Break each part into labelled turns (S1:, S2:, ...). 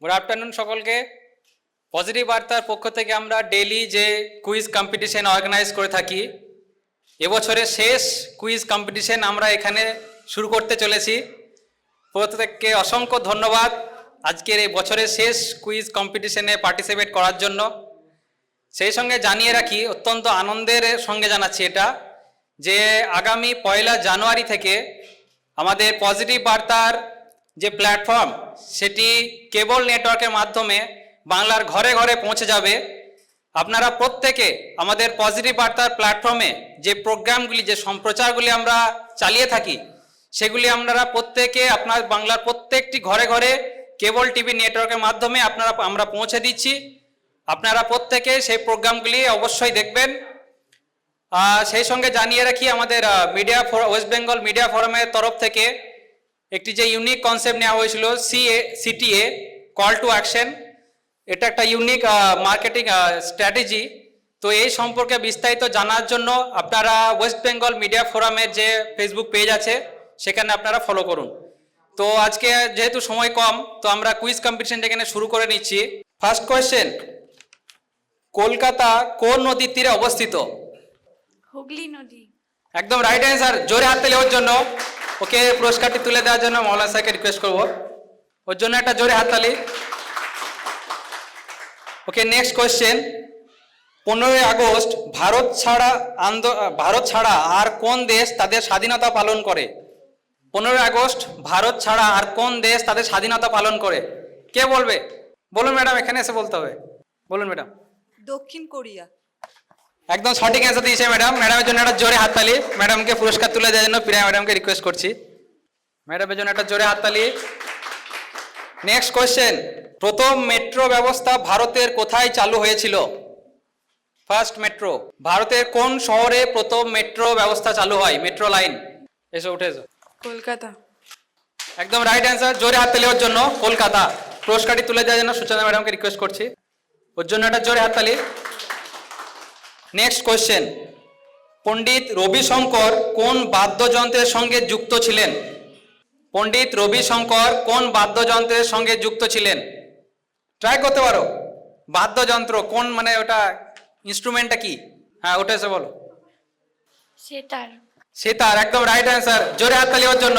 S1: Good afternoon সকলকে। Positive বার্তার পক্ষ থেকে আমরা ডেইলি যে কুইজ কম্পিটিশন অর্গানাইজ করে থাকি, এবছরের শেষ কুইজ কম্পিটিশন আমরা এখানে শুরু করতে চলেছি। প্রত্যেককে অসংখ্য ধন্যবাদ আজকের এই বছরের শেষ কুইজ কম্পিটিশনে পার্টিসিপেট করার জন্য। সেই সঙ্গে জানিয়ে রাখি, অত্যন্ত আনন্দের সঙ্গে জানাচ্ছি এটা, যে আগামী 1 জানুয়ারি থেকে আমাদের পজিটিভ বার্তার যে প্ল্যাটফর্ম সেটি কেবল নেটওয়ার্কের মাধ্যমে বাংলার ঘরে ঘরে পৌঁছে যাবে। আপনারা প্রত্যেকে আমাদের পজিটিভ বার্তার প্ল্যাটফর্মে যে প্রোগ্রামগুলি, যে সম্প্রচারগুলি আমরা চালিয়ে থাকি, সেগুলি আপনারা প্রত্যেকে আপনার বাংলার প্রত্যেকটি ঘরে ঘরে কেবল টিভি নেটওয়ার্কের মাধ্যমে আমরা পৌঁছে দিচ্ছি। আপনারা প্রত্যেকে সেই প্রোগ্রামগুলি অবশ্যই দেখবেন। সেই সঙ্গে জানিয়ে রাখি, আমাদের ওয়েস্ট বেঙ্গল মিডিয়া ফোরামের তরফ থেকে একটি যে ইউনিক কনসেপ্ট নেওয়া হয়েছিল, CTA কল টু অ্যাকশন, এটা একটা ইউনিক মার্কেটিং স্ট্র্যাটেজি। তো এই সম্পর্কে বিস্তারিত জানার জন্য আপনারা ওয়েস্ট বেঙ্গল মিডিয়া ফোরামের যে ফেসবুক পেজ আছে সেখানে আপনারা ফলো করুন। তো আজকে যেহেতু সময় কম, তো আমরা কুইজ কম্পিটিশনটা এখানে শুরু করে নিচ্ছি। ফার্স্ট কোয়েশ্চেন, কলকাতা কোন নদীর তীরে অবস্থিত?
S2: হুগলি নদী।
S1: একদম রাইট অ্যান্সার। জোরে হাত তালি ওর জন্য। ওকে পুরস্কারটি তুলে দেওয়ার জন্য মৌলানা স্যারকে রিকোয়েস্ট করবো, ওর জন্য একটা জোরে হাত তালি। ওকে, নেক্সট কোয়েশ্চেন, 15 আগস্ট ভারত ছাড়া আর কোন দেশ তাদের স্বাধীনতা পালন করে? 15 আগস্ট ভারত ছাড়া আর কোন দেশ তাদের স্বাধীনতা পালন করে? কে বলবে? বলুন ম্যাডাম, এখানে এসে বলতে হবে। বলুন ম্যাডাম।
S2: দক্ষিণ কোরিয়া।
S1: একদম সঠিক অ্যান্সার দিয়েছে ম্যাডাম। ম্যাডামের জন্য একটা জোরে হাততালি। ম্যাডামকে পুরস্কার তুলে দেওয়ার জন্য প্রিয়া ম্যাডামকে রিকোয়েস্ট করছি। ম্যাডামের জন্য একটা জোরে হাততালি। নেক্সট কোয়েশ্চেন, প্রথম মেট্রো ব্যবস্থা ভারতের কোথায় চালু হয়েছিল? ফার্স্ট মেট্রো, ভারতের কোন শহরে প্রথম মেট্রো ব্যবস্থা চালু হয়? Metro line. এসো, উঠে এসো।
S2: কলকাতা।
S1: একদম রাইট অ্যান্সার। জোরে হাততালি ওর জন্য। কলকাতা। পুরস্কারটি তুলে দেওয়ার জন্য সূচনা ম্যাডামকে রিকোয়েস্ট করছি, ওর জন্য একটা জোরে হাততালি। নেক্সট কোয়েশ্চেন, পণ্ডিত রবিশঙ্কর কোন বাদ্যযন্ত্রের সঙ্গে যুক্ত ছিলেন? পণ্ডিত রবিশঙ্কর কোন বাদ্যযন্ত্রের সঙ্গে যুক্ত ছিলেন? ট্রাই করতে পারো। বাদ্যযন্ত্র কোন, মানে ওটা ইনস্ট্রুমেন্টটা কি? হ্যাঁ, ওটা এসে বলো।
S2: সেতার।
S1: সেতার। একদম রাইট অ্যান্সার। জোরে হাততালি ওর জন্য।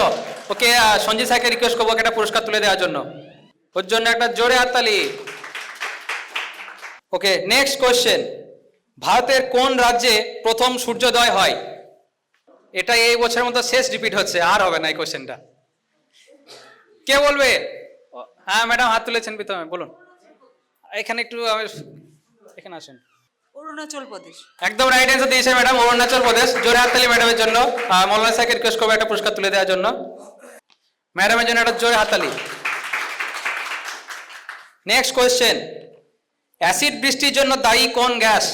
S1: ওকে সঞ্জিত স্যারকে রিকোয়েস্ট করবো একটা পুরস্কার তুলে দেওয়ার জন্য, ওর জন্য একটা জোরে হাততালি। ওকে, নেক্সট কোয়েশ্চেন, ভারতের কোন রাজ্যে প্রথম সূর্যোদয় হয়? এটা এই বছরের মতো শেষ রিপিট হচ্ছে, আর হবে না এই কোয়েশ্চেনটা। কে বলবে? হ্যাঁ ম্যাডাম, হাত তুলেছেন প্রথমে, বলুন। এখানে একটু এখানে আসেন।
S2: অরুণাচল প্রদেশ।
S1: একদম রাইট অ্যান্সার দিয়েছে ম্যাডাম, অরুণাচল প্রদেশ। জোরে হাততালি ম্যাডামের জন্য। মৌলানা স্যারকে রিকোয়েস্ট করবো একটা পুরস্কার তুলে দেওয়ার জন্য, ম্যাডামের জন্য একটা জোরে হাততালি। নেক্সট কোয়েশ্চেন, অ্যাসিড বৃষ্টির জন্য দায়ী কোন গ্যাস?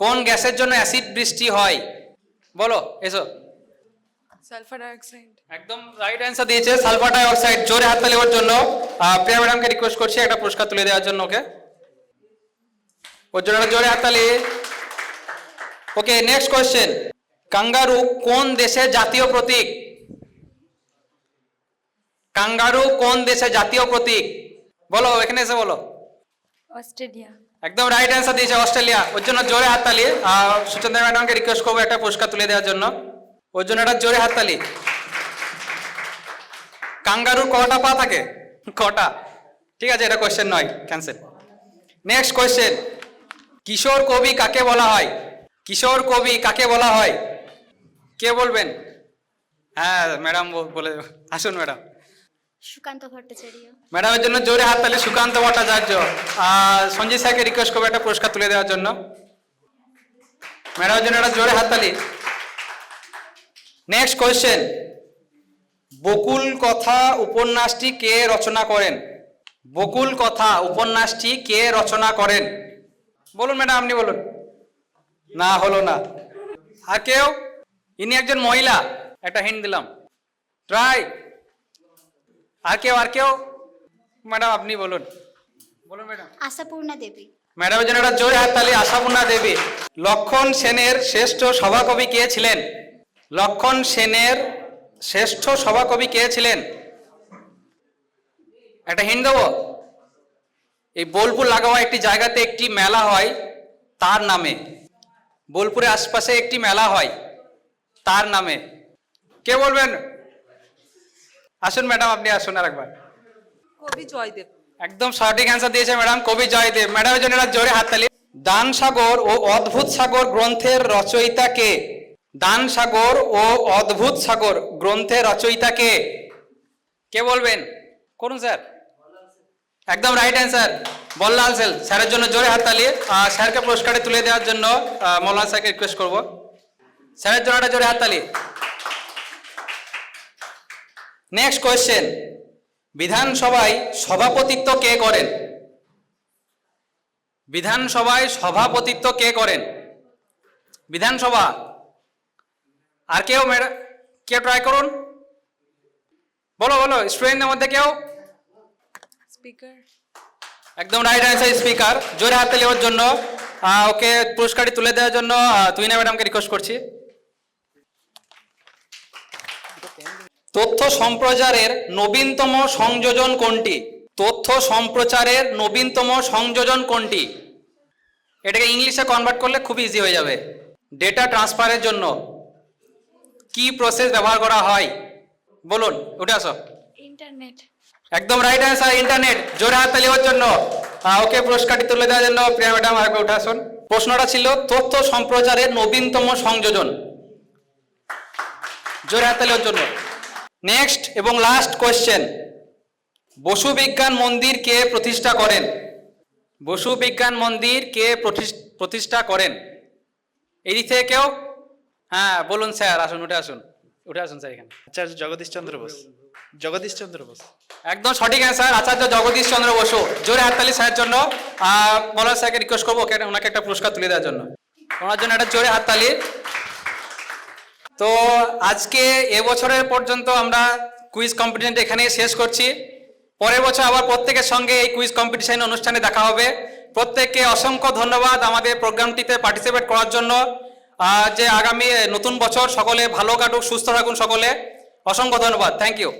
S1: কোন গ্যাসের জন্য অ্যাসিড বৃষ্টি হয়? বলো, এসো।
S2: Sulphur dioxide.
S1: একদম রাইট অ্যান্সার দিয়েছে, সালফার ডাই অক্সাইড। জোরে হাততালি ওর জন্য। প্রিয়া ম্যাডামকে রিকোয়েস্ট করছি একটা পুরস্কার তুলে দেওয়ার জন্য, ওকে, ওর জন্য জোরে হাততালি। ওকে, নেক্সট কোয়েশ্চেন, কাঙ্গারু কোন দেশের জাতীয় প্রতীক? কাঙ্গারু কোন দেশের জাতীয় প্রতীক? বলো, এখানে এসে বলো।
S2: অস্ট্রেলিয়া।
S1: একদম রাইট অ্যান্সার দিয়েছে, অস্ট্রেলিয়া। ওর জন্য জোরে হাততালি। সুচন্দ্রা ম্যাডামকে রিকোয়েস্ট করবো একটা পুরস্কার তুলে দেওয়ার জন্য, ওর জন্য একটা জোরে হাততালি। কাঙ্গারুর কটা পা থাকে? কটা? ঠিক আছে, এটা কোয়েশ্চেন নয়, ক্যান্সেল। নেক্সট কোয়েশ্চেন, কিশোর কবি কাকে বলা হয়? কিশোর কবি কাকে বলা হয়? কে বলবেন? হ্যাঁ ম্যাডাম বলে আসুন ম্যাডাম।
S3: সুকান্ত ভট্টাচার্য।
S1: ম্যাডামের জন্য জোরে হাততালি। সুকান্ত ভট্টাচার্য। সঞ্জিত স্যারকে রিকোয়েস্ট করবো একটা পুরস্কার তুলে দেওয়ার জন্য, ম্যাডামের জন্য একটা জোরে হাততালি। নেক্সট কোয়েশ্চেন, বকুল কথা উপন্যাসটি কে রচনা করেন? বকুল কথা উপন্যাসটি কে রচনা করেন? বলুন ম্যাডাম, আপনি বলুন। না, হলো না। আর কেউ? ইনি একজন মহিলা, একটা হিন্ট দিলাম। ট্রাই। আর কেউ? আর কেউ? ম্যাডাম আপনি বলুন। বলুন ম্যাডাম।
S3: আশাপূর্ণা দেবী।
S1: ম্যাডামের জন্য একটা জোরে হাততালি। আশাপূর্ণা দেবী। লক্ষণ সেনের শ্রেষ্ঠ সভাকবি কে ছিলেন? লক্ষণ সেনের শ্রেষ্ঠ সভাকবি কে ছিলেন? একটা হিন্ট দেবো? এই বোলপুর লাগোয়া একটি জায়গাতে একটি মেলা হয় তার নামে। বোলপুরের আশপাশে একটি মেলা হয় তার নামে। কে বলবেন? আসুন ম্যাডাম, আপনি আসুন আর একবার।
S2: কবি জয়দেব।
S1: একদম সঠিক অ্যান্সার দিয়েছে ম্যাডাম, কবি জয়দেব। ম্যাডামের জন্য একটা জোরে হাততালি। দান সাগর ও অদ্ভুত সাগর গ্রন্থের রচয়িতা কে? দান সাগর ও অদ্ভুত সাগর গ্রন্থের রচয়িতা কে? কে বলবেন? করুন স্যার। একদম রাইট অ্যান্সার, বল্লাল সেল। স্যারের জন্য জোরে হাততালি। স্যারকে পুরস্কারটি তুলে দেওয়ার জন্য মৌলানা স্যারকে রিকোয়েস্ট করব। স্যারের জন্য একটা জোরে হাততালি। নেক্সট কোয়েশ্চেন, বিধানসভায় সভাপতিত্ব কে করেন? বিধানসভায় সভাপতিত্ব কে করেন? বিধানসভা। আর কেউ কেউ ট্রাই করুন, বলো বলো, স্টুডেন্টদের মধ্যে কেউ?
S2: স্পিকার।
S1: একদম রাইট অ্যান্সার, স্পিকার। জোরে হাতে নেওয়ার জন্য ওকে পুরস্কারটি তুলে দেওয়ার জন্য তুহিনা ম্যাডামকে রিকোয়েস্ট করছি। তথ্য সম্প্রচারের নবীনতম সংযোজন কোনটি? তথ্য সম্প্রচারের নবীনতম সংযোজন কোনটি? এটাকে ইংলিশে কনভার্ট করলে খুব ইজি হয়ে যাবে। ডেটা ট্রান্সফারের জন্য কি প্রসেস ব্যবহার করা হয়? বলুন, উঠে আসো।
S2: ইন্টারনেট।
S1: একদম রাইট অ্যান্সার, ইন্টারনেট। জোরে হাত তালি ওর জন্য। ওকে পুরস্কারটি তুলে দেওয়ার জন্য প্রিয়া ম্যাডাম আরেকবার উঠে আসুন। প্রশ্নটা ছিল তথ্য সম্প্রচারের নবীনতম সংযোজন। জোরে হাত তালি ওর জন্য। নেক্সট এবং লাস্ট কোয়েশ্চেন, বসু বিজ্ঞান মন্দির কে প্রতিষ্ঠা করেন? বসু বিজ্ঞান মন্দির কে প্রতিষ্ঠা করেন? এই দিক থেকে কেউ? হ্যাঁ বলুন স্যার, আসুন, উঠে আসুন, উঠে আসুন স্যার এখানে।
S4: আচার্য জগদীশ চন্দ্র বোস। জগদীশ চন্দ্র বোস।
S1: একদম সঠিক অ্যান্সার, আচার্য জগদীশ চন্দ্র বসু। জোরে হাততালি স্যারের জন্য। মৌলানা স্যারকে রিকোয়েস্ট করবো ওনাকে একটা পুরস্কার তুলে দেওয়ার জন্য। ওনার জন্য একটা জোরে হাততালি। তো আজকে এবছরের পর্যন্ত আমরা কুইজ কম্পিটিশন এখানেই শেষ করছি। পরের বছর আবার প্রত্যেকের সঙ্গে এই কুইজ কম্পিটিশন অনুষ্ঠানে দেখা হবে। প্রত্যেককে অসংখ্য ধন্যবাদ আমাদের প্রোগ্রামটিতে পার্টিসিপেট করার জন্য। যে আগামী নতুন বছর সকলে ভালো কাটুক, সুস্থ থাকুন সকলে। অসংখ্য ধন্যবাদ, থ্যাংক ইউ।